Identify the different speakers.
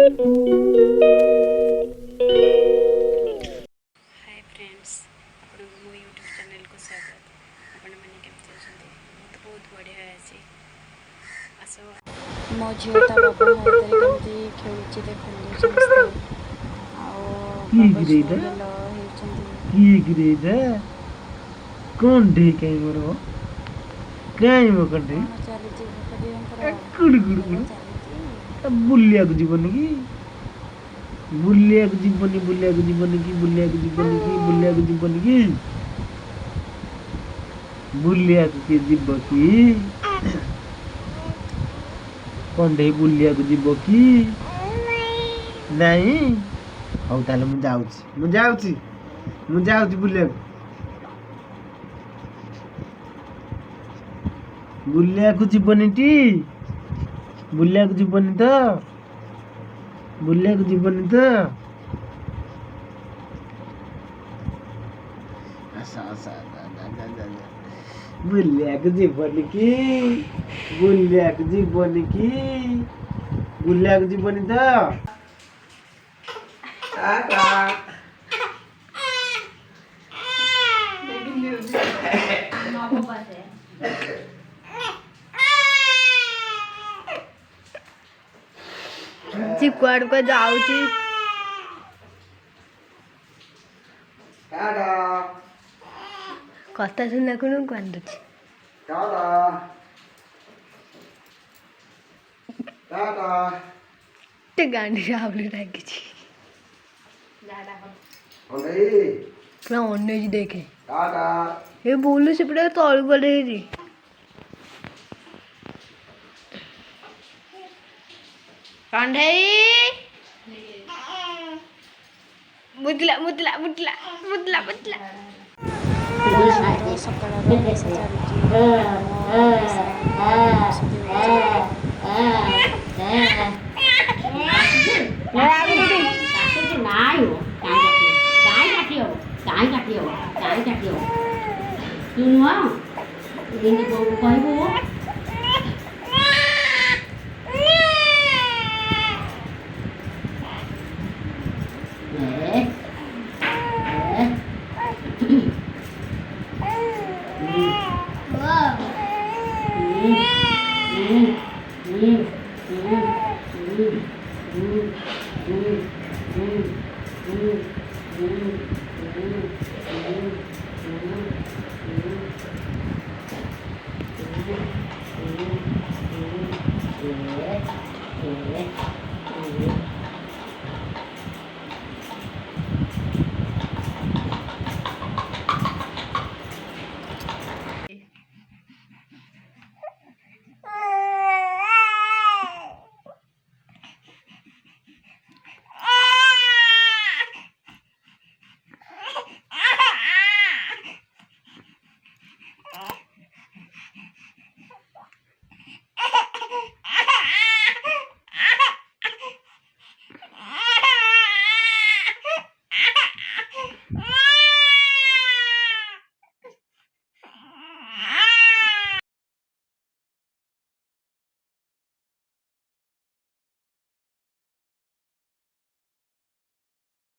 Speaker 1: Hi friends, आपण मो YouTube channel को स्वागत। आपण मैंने केमती अछंती? तो बहुत बढ़िया अछि। असो मो झीटा बाबा हायदरे केमती खेलुची देखुली समस्ते। आओ बाबा सुगेलो हेचंती।
Speaker 2: की गिरेदा कौन ढे कहीं मरो कहीं वो कंटे
Speaker 1: कौन चलीची भकदियंकर
Speaker 2: गुड़ गुड़ गुड़
Speaker 1: चलीची।
Speaker 2: अब बुलिया को जीवन की बुलिया को जीवन बुलिया को जीवन की बुलिया को जीवन की बुलिया को जीवन की बुलिया को जीवन की कौन ढे बुलिया को जीवन की नहीं हौ ताले मु जाउची बुलिया बुलिया को जीवन टी बुलिया को जीवन तो बुलिया को जीवन तो बुलिया को जीवन की बुलिया को जीवन की बुलिया को जीवन तो टाटा
Speaker 1: जी कुआड़ को जाउची।
Speaker 2: टाटा
Speaker 1: कथा सुनना को कांदुची।
Speaker 2: टाटा टाटा
Speaker 1: ते गांडी रावली राखीची।
Speaker 2: ओले
Speaker 1: पूरा ओन्ने जी देखे
Speaker 2: टाटा
Speaker 1: ये बोलू से पूरा तौल पड़े जी। कंढई मुतला मुतला मुतला मुतला मुतला सकाळ